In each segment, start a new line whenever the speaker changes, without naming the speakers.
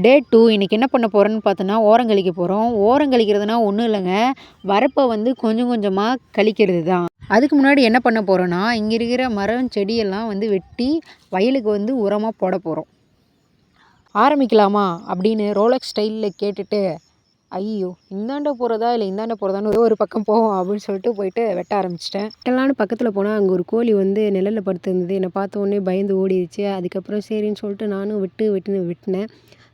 டே 2 இன்றைக்கி என்ன பண்ண போகிறோன்னு பார்த்தோன்னா ஓரங்கழிக்க போகிறோம். ஓரங்கழிக்கிறதுனா ஒன்றும் இல்லைங்க, வரப்பை வந்து கொஞ்சம் கொஞ்சமாக கழிக்கிறது தான். அதுக்கு முன்னாடி என்ன பண்ண போகிறோன்னா, இங்கே இருக்கிற மரம் செடியெல்லாம் வந்து வெட்டி வயலுக்கு வந்து உரமாக போட போகிறோம். ஆரம்பிக்கலாமா அப்படின்னு ரோலக்ஸ் ஸ்டைலில் கேட்டுட்டு, ஐயோ இந்தாண்ட போகிறதா இல்லை இந்தாண்ட போகிறதான்னு ஒரு பக்கம் போவோம் அப்படின்னு சொல்லிட்டு போயிட்டு வெட்ட ஆரம்பிச்சிட்டேன். வெட்டலான்னு பக்கத்தில் போனால் அங்கே ஒரு கோழி வந்து நிழலில் படுத்துருந்தது. என்னை பார்த்த உடனே பயந்து ஓடிடுச்சு. அதுக்கப்புறம் சரின்னு சொல்லிட்டு நானும் வெட்டினேன்.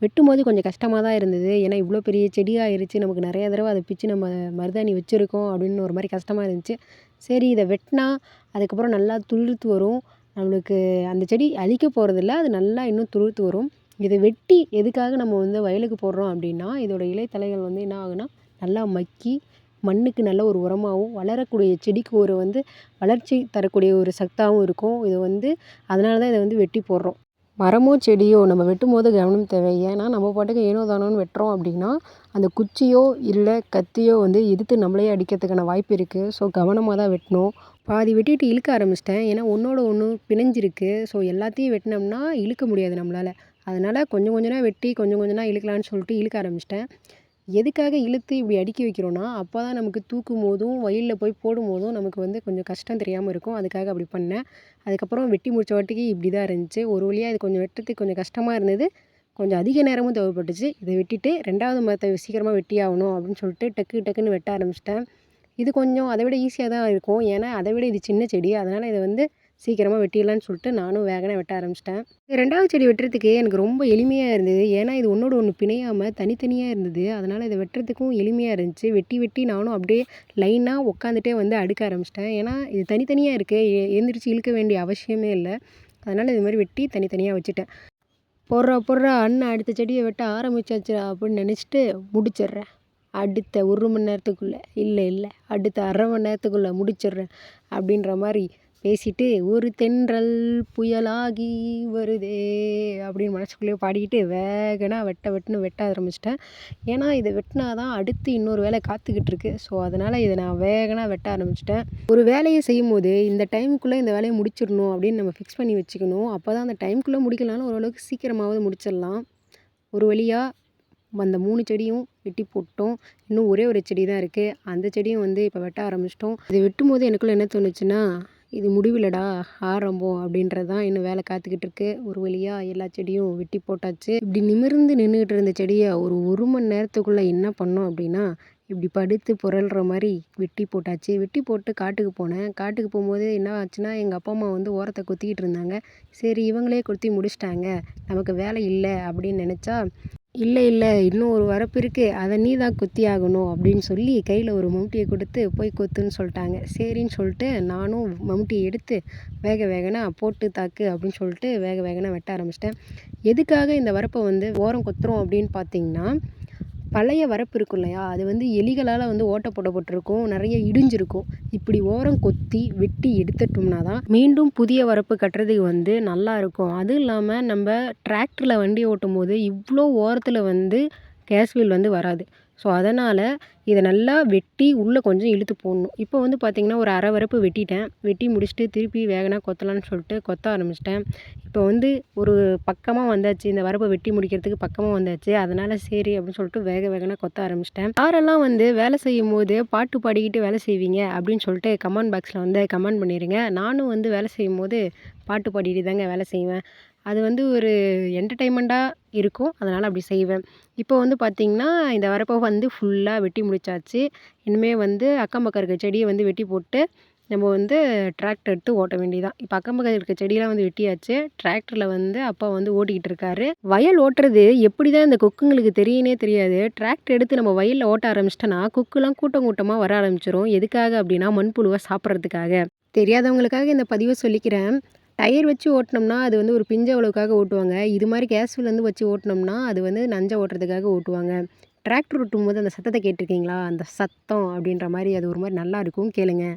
வெட்டும்போது கொஞ்சம் கஷ்டமாக தான் இருந்தது. ஏன்னா இவ்வளோ பெரிய செடியாயிருச்சு, நமக்கு நிறையா தடவை அதை பிச்சு நம்ம மருதாணி வச்சுருக்கோம் அப்படின்னு ஒரு மாதிரி கஷ்டமாக இருந்துச்சு. சரி இதை வெட்டினா அதுக்கப்புறம் நல்லா துளிர்த்து வரும். நம்மளுக்கு அந்த செடி அழிக்க போகிறதில்ல, அது நல்லா இன்னும் துளிர்த்து வரும். இதை வெட்டி எதுக்காக நம்ம வந்து வயலுக்கு போடுறோம் அப்படின்னா, இதோட இலைத்தலைகள் வந்து என்ன ஆகுனா நல்லா மக்கி மண்ணுக்கு நல்ல ஒரு உரமாகவும், வளரக்கூடிய செடிக்கு ஒரு வந்து வளர்ச்சி தரக்கூடிய ஒரு சத்தாகவும் இருக்கும். இது வந்து அதனால தான் இதை வந்து வெட்டி போடுறோம். மரமோ செடியோ நம்ம வெட்டும்போது கவனம் தேவை. ஏன்னா நம்ம பாட்டுக்கு ஏனோ தானோன்னு வெட்டுறோம் அப்படின்னா, அந்த குச்சியோ இல்லை கத்தியோ வந்து எதிர்த்து நம்மளையே அடிக்கிறதுக்கான வாய்ப்பு இருக்குது. ஸோ கவனமாக தான் வெட்டணும். பாதி வெட்டிட்டு இழுக்க ஆரம்பிச்சிட்டேன். ஏன்னா ஒன்றோட ஒன்று பிணைஞ்சிருக்கு. ஸோ எல்லாத்தையும் வெட்டினோம்னா இழுக்க முடியாது நம்மளால். அதனால் கொஞ்சம் கொஞ்சமாக வெட்டி கொஞ்சம் கொஞ்சமாக இழுக்கலான்னு சொல்லிட்டு இழுக்க ஆரம்பிச்சிட்டேன். எதுக்காக இழுத்து இப்படி அடுக்கி வைக்கிறோன்னா, அப்போ தான் நமக்கு தூக்கும்போதும் வயலில் போய் போடும்போதும் நமக்கு வந்து கொஞ்சம் கஷ்டம் தெரியாமல் இருக்கும். அதுக்காக அப்படி பண்ணேன். அதுக்கப்புறம் வெட்டி முடிச்ச வாட்டிக்கு இப்படி தான் இருந்துச்சு. ஒரு வழியாக இது கொஞ்சம் வெட்டுறதுக்கு கொஞ்சம் கஷ்டமாக இருந்தது. கொஞ்சம் அதிக நேரமும் தேவைப்பட்டுச்சு. இதை வெட்டிட்டு 2வது மரத்தை சீக்கிரமாக வெட்டி ஆகணும் அப்படின்னு சொல்லிட்டு டக்குன்னு வெட்ட ஆரம்பிச்சிட்டேன். இது கொஞ்சம் அதை விட ஈஸியாக தான் இருக்கும். ஏன்னா அதை விட இது சின்ன செடி. அதனால் இதை வந்து சீக்கிரமாக வெட்டிடலான்னு சொல்லிட்டு நானும் வேகமாக வெட்ட ஆரம்பிச்சிட்டேன். 2வது செடி வெட்டுறதுக்கு எனக்கு ரொம்ப எளிமையாக இருந்தது. ஏன்னா இது ஒன்றோட ஒன்று பிணையாமல் தனித்தனியாக இருந்தது. அதனால் இதை வெட்டுறதுக்கும் எளிமையாக இருந்துச்சு. வெட்டி நானும் அப்படியே லைனாக உட்காந்துட்டே வந்து அடுக்க ஆரம்பிச்சிட்டேன். ஏன்னா இது தனித்தனியாக இருக்குது. எழுந்திரிச்சு இழுக்க வேண்டிய அவசியமே இல்லை. அதனால் இது மாதிரி வெட்டி தனித்தனியாக வச்சுட்டேன். பொர்றா அண்ணன் அடுத்த செடியை வெட்ட ஆரம்பிச்சாச்சுடா அப்படின்னு நினச்சிட்டு முடிச்சிடுறேன். அடுத்த 1 மணி நேரத்துக்குள்ளே இல்லை அடுத்த அரை மணி நேரத்துக்குள்ளே முடிச்சிடுறேன் அப்படின்ற மாதிரி பேசிட்டு, ஒரு தென்றல் புயலாகி வருதே அப்படின்னு மனசுக்குள்ளேயே பாடிக்கிட்டு வேகனா வெட்ட ஆரம்பிச்சிட்டேன். ஏன்னா இதை வெட்டினா தான் அடுத்து இன்னொரு வேலை காத்துக்கிட்டு இருக்கு. ஸோ அதனால் இதை நான் வேகனா வெட்ட ஆரம்பிச்சிட்டேன். ஒரு வேலையை செய்யும்போது இந்த டைமுக்குள்ளே இந்த வேலையை முடிச்சிடணும் அப்படின்னு நம்ம ஃபிக்ஸ் பண்ணி வச்சுக்கணும். அப்போ தான் அந்த டைமுக்குள்ளே முடிக்கலாம்னு ஓரளவுக்கு சீக்கிரமாவது முடிச்சிடலாம். ஒரு வழியாக அந்த 3 செடியும் வெட்டி போட்டோம். இன்னும் ஒரே ஒரு செடி தான் இருக்குது. அந்த செடியும் வந்து இப்போ வெட்ட ஆரம்பிச்சிட்டோம். இது வெட்டும்போது எனக்குள்ளே என்ன தோணுச்சுன்னா, இது முடிவில்லடா ஆரம்பம் அப்படின்றது தான் இன்னும் வேலை காத்துக்கிட்டு இருக்கு. ஒரு வழியாக எல்லா செடியும் வெட்டி போட்டாச்சு. இப்படி நிமிர்ந்து நின்றுக்கிட்டு இருந்த செடியை ஒரு மணி நேரத்துக்குள்ளே என்ன பண்ணோம் அப்படின்னா, இப்படி படுத்து புரள்ற மாதிரி வெட்டி போட்டாச்சு. வெட்டி போட்டு காட்டுக்கு போனேன். காட்டுக்கு போகும்போது என்ன ஆச்சுன்னா, எங்கள் அப்பா அம்மா வந்து ஓரத்தை கொத்திக்கிட்டு இருந்தாங்க. சரி இவங்களே கொத்தி முடிச்சிட்டாங்க, நமக்கு வேலை இல்லை அப்படின்னு நினச்சா, இல்லை இன்னும் ஒரு வரப்பு இருக்குது, அதை நீ தான் கொத்தி ஆகணும் அப்படின்னு சொல்லி கையில் ஒரு மம்முட்டியை கொடுத்து போய் கொத்துன்னு சொல்லிட்டாங்க. சரின்னு சொல்லிட்டு நானும் மம்முட்டியை எடுத்து வேகனா போட்டு தாக்கு அப்படின்னு சொல்லிட்டு வேகனா வெட்ட ஆரம்பிச்சிட்டேன். எதுக்காக இந்த வரப்பை வந்து ஓரம் கொத்துறோம் அப்படின்னு பார்த்தீங்கன்னா, பழைய வரப்பு இருக்கும் இல்லையா, அது வந்து எலிகளால் வந்து ஓட்டை போடப்பட்டிருக்கும், நிறைய இடிஞ்சிருக்கும். இப்படி ஓரம் கொத்தி வெட்டி எடுத்துட்டோம்னா தான் மீண்டும் புதிய வரப்பு கட்டுறதுக்கு வந்து நல்லா இருக்கும். அதுவும் இல்லாமல் நம்ம டிராக்டரில் வண்டி ஓட்டும் போது இவ்வளோ ஓரத்தில் வந்து கேஸ் வீல் வந்து வராது. ஸோ அதனால் இதை நல்லா வெட்டி உள்ளே கொஞ்சம் இழுத்து போடணும். இப்போ வந்து பார்த்திங்கன்னா ஒரு அரை வரப்பு வெட்டிட்டேன். வெட்டி முடிச்சுட்டு திருப்பி வேகனா கொத்தலான்னு சொல்லிட்டு கொத்த ஆரம்பிச்சிட்டேன். இப்போ வந்து ஒரு பக்கமாக வந்தாச்சு, இந்த வரப்பை வெட்டி முடிக்கிறதுக்கு பக்கமாக வந்தாச்சு. அதனால் சரி அப்படின்னு சொல்லிட்டு வேகனா கொத்த ஆரம்பிச்சிட்டேன். யாரெல்லாம் வந்து வேலை செய்யும் போது பாட்டு பாடிக்கிட்டு வேலை செய்வீங்க அப்படின்னு சொல்லிட்டு கமெண்ட் பாக்ஸில் வந்து கமெண்ட் பண்ணிடுங்க. நானும் வந்து வேலை செய்யும் போது பாட்டு பாடிட்டு தாங்க வேலை செய்வேன். அது வந்து ஒரு என்டர்டெயின்மெண்ட்டாக இருக்கும். அதனால் அப்படி செய்வேன். இப்போ வந்து பார்த்திங்கன்னா இந்த வரப்பை வந்து ஃபுல்லாக வெட்டி முடிச்சாச்சு. இனிமேல் வந்து அக்கம் பக்கம் இருக்க செடியை வந்து வெட்டி போட்டு நம்ம வந்து டிராக்டர் எடுத்து ஓட்ட வேண்டியதான். இப்போ அக்கம் பக்கம் இருக்க செடியெலாம் வந்து வெட்டியாச்சு. டிராக்டரில் வந்து அப்பா வந்து ஓட்டிக்கிட்டு இருக்காரு. வயல் ஓட்டுறது எப்படி தான் இந்த கொக்குங்களுக்கு தெரியுனே தெரியாது. டிராக்டர் எடுத்து நம்ம வயலில் ஓட்ட ஆரம்பிச்சிட்டோன்னா கொக்குலாம் கூட்டமாக வர ஆரம்பிச்சிடும். எதுக்காக அப்படின்னா மண்புழுவை சாப்பிட்றதுக்காக. தெரியாதவங்களுக்காக இந்த பதிவை சொல்லிக்கிறேன். டயர் வச்சு ஓட்டினோம்னா அது வந்து ஒரு பிஞ்ச அளவுக்காக ஓட்டுவாங்க. இது மாதிரி கேஸ் வீல் வந்து வச்சு ஓட்டினோம்னா அது வந்து நஞ்சை ஓட்டுறதுக்காக ஓட்டுவாங்க. டிராக்டர் ஓட்டும்போது அந்த சத்தத்தை கேட்டிருக்கீங்களா? அந்த சத்தம் அப்படின்ற மாதிரி அது ஒரு மாதிரி நல்லா இருக்கும், கேளுங்க.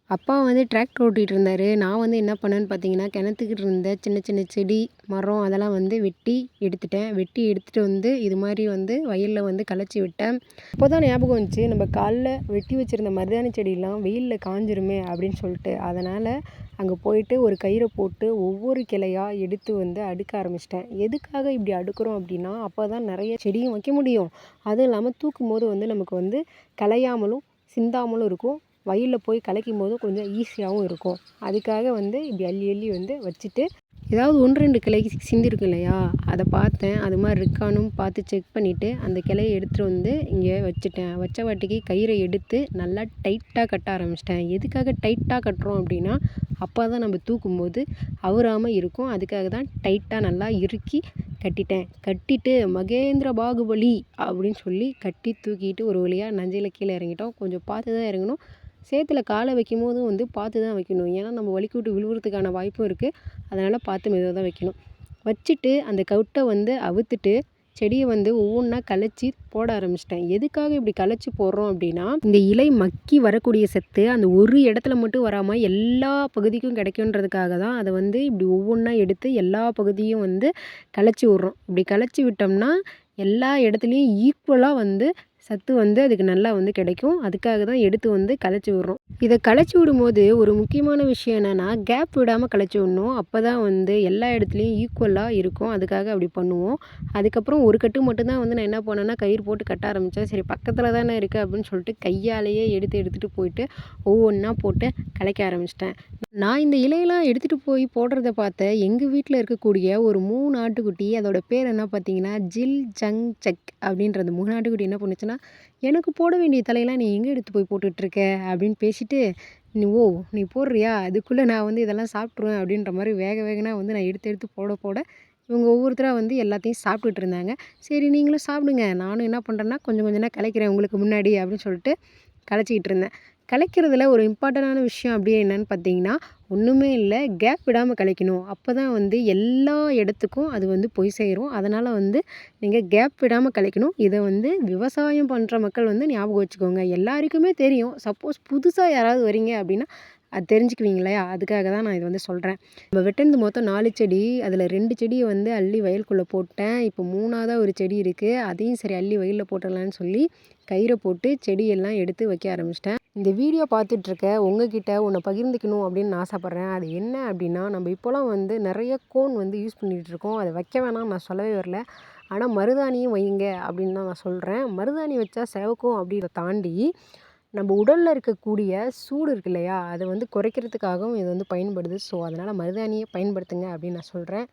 அப்பா வந்து டிராக்டர் ஓட்டிகிட்டு இருந்தார். நான் வந்து என்ன பண்ணேன்னு பார்த்தீங்கன்னா, கிணத்துக்கிட்ட இருந்த சின்ன சின்ன செடி, மரம் அதெல்லாம் வந்து வெட்டி எடுத்துட்டேன். வெட்டி எடுத்துகிட்டு வந்து இது மாதிரி வந்து வயலில் வந்து களைச்சி விட்டேன். அப்போ தான் ஞாபகம் வந்துச்சு, நம்ம காலைல வெட்டி வச்சுருந்த மருதாணி செடியெல்லாம் வெயிலில் காஞ்சிருமே அப்படின்னு சொல்லிட்டு. அதனால் அங்கே போயிட்டு ஒரு கயிறை போட்டு ஒவ்வொரு கிளையாக எடுத்து வந்து அடுக்க ஆரம்பிச்சிட்டேன். எதுக்காக இப்படி அடுக்கிறோம் அப்படின்னா, அப்போ தான் நிறைய செடியும் வைக்க முடியும். அதுவும் இல்லாமல் தூக்கும் போது வந்து நமக்கு வந்து கலையாமலும் சிந்தாமலும் இருக்கும். வயலில் போய் கலைக்கும் போதும் கொஞ்சம் ஈஸியாகவும் இருக்கும். அதுக்காக வந்து இப்படி அள்ளி அள்ளி வந்து வச்சுட்டு, ஏதாவது 1, 2 கிளை சிந்திருக்கு இல்லையா, அதை பார்த்தேன். அது மாதிரி இருக்கானும் பார்த்து செக் பண்ணிவிட்டு அந்த கிளையை எடுத்துகிட்டு வந்து இங்கே வச்சுட்டேன். வச்ச வாட்டிக்கு கயிறை எடுத்து நல்லா டைட்டாக கட்ட ஆரம்பிச்சிட்டேன். எதுக்காக டைட்டாக கட்டுறோம் அப்படின்னா, அப்போ தான் நம்ம தூக்கும்போது அவுறாமல் இருக்கும். அதுக்காக தான் டைட்டாக நல்லா இறுக்கி கட்டிட்டேன். கட்டிட்டு மகேந்திர பாகுபலி அப்படின்னு சொல்லி கட்டி தூக்கிட்டு ஒரு வழியாக நஞ்சையில் கீழே இறங்கிட்டோம். கொஞ்சம் பார்த்து தான் இறங்கணும். சேத்துல காலை வைக்கும்போதும் வந்து பார்த்து தான் வைக்கணும். ஏன்னா நம்ம வழுக்கி விட்டு விழுவுறதுக்கான வாய்ப்பும் இருக்குது. அதனால் பார்த்து மெதுவாக தான் வைக்கணும். வச்சுட்டு அந்த கவுட்டை வந்து அவுத்துட்டு செடியை வந்து ஒவ்வொன்றா கலைச்சி போட ஆரம்பிச்சிட்டேன். எதுக்காக இப்படி கலைச்சி போடுறோம் அப்படின்னா, இந்த இலை மக்கி வரக்கூடிய சத்து அந்த ஒரு இடத்துல மட்டும் வராமல் எல்லா பகுதிக்கும் கிடைக்குன்றதுக்காக தான் அதை வந்து இப்படி ஒவ்வொன்றா எடுத்து எல்லா பகுதியும் வந்து கலைச்சி விட்றோம். இப்படி கலைச்சி விட்டோம்னா எல்லா இடத்துலையும் ஈக்குவலாக வந்து சத்து வந்து அதுக்கு நல்லா வந்து கிடைக்கும். அதுக்காக தான் எடுத்து வந்து கலைச்சி விட்றோம். இதை கலைச்சி விடும்போது ஒரு முக்கியமான விஷயம் என்னென்னா, கேப் விடாமல் கலைச்சி விடணும். அப்போ தான் வந்து எல்லா இடத்துலையும் ஈக்குவலாக இருக்கும். அதுக்காக அப்படி பண்ணுவோம். அதுக்கப்புறம் ஒரு கட்டு மட்டும்தான் வந்து நான் என்ன பண்ணேன்னா, கயிறு போட்டு கட்ட ஆரம்பித்தேன். சரி பக்கத்தில் தானே இருக்குது அப்படின்னு சொல்லிட்டு கையாலேயே எடுத்துகிட்டு போயிட்டு ஒவ்வொன்றா போட்டு கலைக்க ஆரம்பிச்சிட்டேன். நான் இந்த இலையெல்லாம் எடுத்துகிட்டு போய் போடுறத பார்த்தேன். எங்கள் வீட்டில் இருக்கக்கூடிய ஒரு 3 ஆட்டுக்குட்டி, அதோட பேர் என்ன பார்த்தீங்கன்னா, ஜில் ஜங் சக் அப்படின்ற அந்த 3 ஆட்டுக்குட்டி என்ன பண்ணுச்சுன்னா, எனக்கு போட வேண்டிய தலையெல்லாம் நீ எங்கே எடுத்து போய் போட்டுட்ருக்க அப்படின்னு பேசிட்டு, நீ போடுறியா? அதுக்குள்ளே நான் வந்து இதெல்லாம் சாப்பிட்ருவேன் அப்படின்ற மாதிரி வேகனா வந்து நான் எடுத்து போட இவங்க ஒவ்வொருத்தரா வந்து எல்லாத்தையும் சாப்பிட்டுட்டு இருந்தாங்க. சரி நீங்களும் சாப்பிடுங்க. நானும் என்ன பண்ணுறேன்னா, கொஞ்சம் கொஞ்சமாக கலைக்கிறேன் உங்களுக்கு முன்னாடி அப்படின்னு சொல்லிட்டு கலைச்சிக்கிட்டு இருந்தேன். கலைக்கிறதுல ஒரு இம்பார்ட்டண்டான விஷயம் அப்படியே என்னன்னு பார்த்தீங்கன்னா, ஒன்றுமே இல்லை, கேப் விடாமல் கலைக்கணும். அப்போ தான் வந்து எல்லா இடத்துக்கும் அது வந்து போய் சேரும். அதனால் வந்து நீங்கள் கேப் விடாமல் கலைக்கணும். இதை வந்து விவசாயம் பண்ணுற மக்கள் வந்து ஞாபகம் வச்சுக்கோங்க. எல்லாருக்குமே தெரியும். சப்போஸ் புதுசாக யாராவது வரீங்க அப்படின்னா அது தெரிஞ்சுக்குவீங்க இல்லையா? அதுக்காக தான் நான் இதை வந்து சொல்கிறேன். நம்ம வெட்டினது மொத்தம் 4 செடி. அதில் 2 செடியை வந்து அள்ளி வயலுக்குள்ளே போட்டேன். இப்போ 3ஆவதா ஒரு செடி இருக்குது. அதையும் சரி அள்ளி வயலில் போட்டுடலான்னு சொல்லி கயிறை போட்டு செடியெல்லாம் எடுத்து வைக்க ஆரம்பிச்சிட்டேன். இந்த வீடியோ பார்த்துட்ருக்க உங்ககிட்ட ஒன்று பகிர்ந்துக்கணும் அப்படின்னு நான் ஆசைப்பட்றேன். அது என்ன அப்படின்னா, நம்ம இப்போலாம் வந்து நிறைய கோன் வந்து யூஸ் பண்ணிகிட்ருக்கோம். அதை வைக்க வேணாம் நான் சொல்லவே வரல. ஆனால் மருதாணியும் வைங்க அப்படின்னு தான் நான் சொல்கிறேன். மருதாணி வச்சா சிவக்கும் அப்படின்றத தாண்டி நம்ம உடலில் இருக்கக்கூடிய சூடு இருக்கு இல்லையா, அதை வந்து குறைக்கிறதுக்காகவும் இது வந்து பயன்படுது. ஸோ அதனால் மருதாணியை பயன்படுத்துங்க அப்படின்னு நான் சொல்கிறேன்.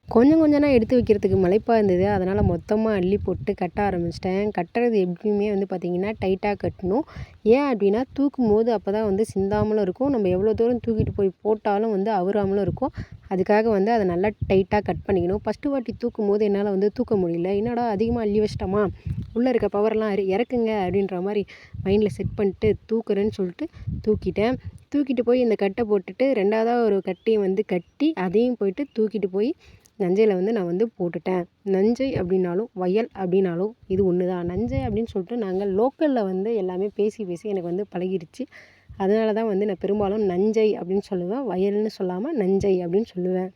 கொஞ்சம் கொஞ்சம்னா எடுத்து வைக்கிறதுக்கு மலைப்பாக இருந்தது. அதனால் மொத்தமாக அள்ளி போட்டு கட்ட ஆரம்பிச்சிட்டேன். கட்டுறது எப்படியுமே வந்து பார்த்திங்கன்னா டைட்டாக கட்டணும். ஏன் அப்படின்னா தூக்கும்போது அப்போ தான் வந்து சிந்தாமலும் இருக்கும். நம்ம எவ்வளோ தூரம் தூக்கிட்டு போய் போட்டாலும் வந்து அவுறாமலும் இருக்கும். அதுக்காக வந்து அதை நல்லா டைட்டாக கட் பண்ணிக்கணும். ஃபஸ்ட்டு வாட்டி தூக்கும்போது என்னால் வந்து தூக்க முடியல. என்னடா அதிகமாக அள்ளி வச்சிட்டோமா, உள்ளே இருக்க பவர்லாம் இறக்குங்க அப்படின்ற மாதிரி மைண்டில் செட் பண்ணிட்டு தூக்குறேன்னு சொல்லிட்டு தூக்கிட்டேன். தூக்கிட்டு போய் இந்த கட்டை போட்டுட்டு 2ஆவதா ஒரு கட்டையும் வந்து கட்டி அதையும் போயிட்டு தூக்கிட்டு போய் நஞ்சையில் வந்து நான் வந்து போட்டுட்டேன். நஞ்சை அப்படின்னாலும் வயல் அப்படின்னாலும் இது ஒன்று தான். நஞ்சை அப்படின்னு சொல்லிட்டு நாங்கள் லோக்கலில் வந்து எல்லாமே பேசி எனக்கு வந்து பழகிடுச்சு. அதனால தான் வந்து நான் பெரும்பாலும் நஞ்சை அப்படின்னு சொல்லுவேன். வயல்னு சொல்லாமல் நஞ்சை அப்படின்னு சொல்லுவேன்.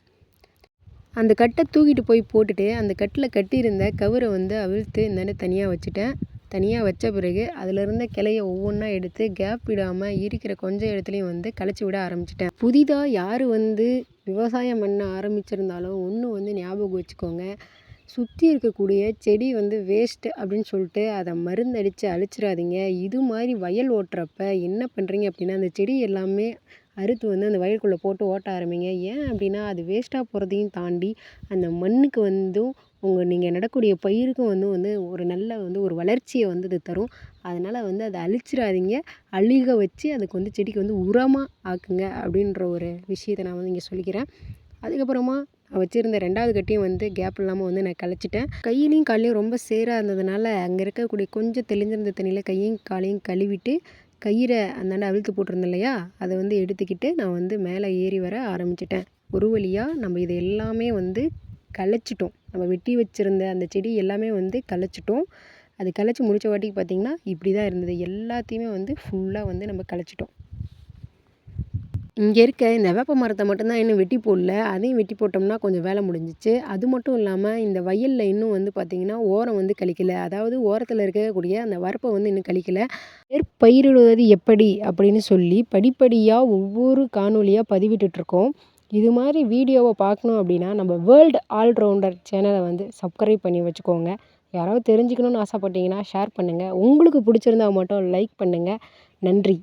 அந்த கட்டை தூக்கிட்டு போய் போட்டுட்டு அந்த கட்டில் கட்டியிருந்த கயிறை வந்து அவிழ்த்து இந்தாண்ட தனியாக வச்சுட்டேன். தனியாக வச்ச பிறகு அதில் இருந்த கிளைய ஒவ்வொன்றா எடுத்து கேப் விடாமல் இருக்கிற கொஞ்சம் இடத்துலையும் வந்து களைச்சி விட ஆரம்பிச்சிட்டேன். புதிதாக யார் வந்து விவசாயம் பண்ண ஆரம்பிச்சிருந்தாலும் ஒன்று வந்து ஞாபகம் வச்சுக்கோங்க, சுற்றி இருக்கக்கூடிய செடி வந்து வேஸ்ட்டு அப்படின்னு சொல்லிட்டு அதை மருந்தடித்து அழிச்சிடாதீங்க. இது மாதிரி வயல் ஓட்டுறப்ப என்ன பண்ணுறீங்க அப்படின்னா, அந்த செடி எல்லாமே அறுத்து வந்து அந்த வயலுக்குள்ளே போட்டு ஓட்ட ஆரம்பிங்க. ஏன் அப்படின்னா அது வேஸ்ட்டாக போகிறதையும் தாண்டி அந்த மண்ணுக்கு வந்தும் நீங்கள் நடக்கூடிய பயிருக்கும் வந்து ஒரு நல்ல வந்து ஒரு வளர்ச்சியை வந்து அது தரும். அதனால் வந்து அதை அழிச்சிடாதீங்க. அழுக வச்சு அதுக்கு வந்து செடிக்கு வந்து உரமாக ஆக்குங்க அப்படின்ற ஒரு விஷயத்தை நான் வந்து இங்கே சொல்லிக்கிறேன். அதுக்கப்புறமா நான் வச்சுருந்த 2ஆவது கட்டையும் வந்து கேப் இல்லாமல் வந்து நான் கழிச்சிட்டேன். கையிலையும் கால்லையும் ரொம்ப சேராக இருந்ததுனால அங்கே இருக்கக்கூடிய கொஞ்சம் தெளிஞ்சிருந்த தண்ணியில் கையும் காலையும் கழுவிட்டு கயிறை அந்தாண்ட அவிழ்த்து போட்டிருந்தேன் இல்லையா, அதை வந்து எடுத்துக்கிட்டு நான் வந்து மேலே ஏறி வர ஆரம்பிச்சிட்டேன். ஒரு வழியாக நம்ம இது எல்லாமே வந்து களைச்சிட்டோம். நம்ம வெட்டி வச்சுருந்த அந்த செடி எல்லாமே வந்து களைச்சிட்டோம். அது களைச்சி முடித்த வாட்டிக்கு பார்த்திங்கன்னா இப்படி தான் இருந்தது. எல்லாத்தையுமே வந்து ஃபுல்லாக வந்து நம்ம களைச்சிட்டோம். இங்கே இருக்க இந்த வேப்ப மரத்தை மட்டும்தான் இன்னும் வெட்டி போடல. அதையும் வெட்டி போட்டோம்னா கொஞ்சம் வேலை முடிஞ்சிச்சு. அது மட்டும் இல்லாமல் இந்த வயலில் இன்னும் வந்து பார்த்திங்கன்னா ஓரம் வந்து கழிக்கல. அதாவது ஓரத்தில் இருக்கக்கூடிய அந்த வரப்பை வந்து இன்னும் கழிக்கல. பயிரிடுவது எப்படி அப்படின்னு சொல்லி படிப்படியாக ஒவ்வொரு காணொலியாக பதிவிட்டுட்ருக்கோம். இது மாதிரி வீடியோவை பார்க்கணும் அப்படின்னா நம்ம வேர்ல்டு ஆல்ரவுண்டர் சேனலை வந்து சப்ஸ்கிரைப் பண்ணி வச்சுக்கோங்க. யாராவது தெரிஞ்சுக்கணுன்னு ஆசைப்பட்டீங்கன்னா ஷேர் பண்ணுங்கள். உங்களுக்கு பிடிச்சிருந்தா மட்டும் லைக் பண்ணுங்கள். நன்றி.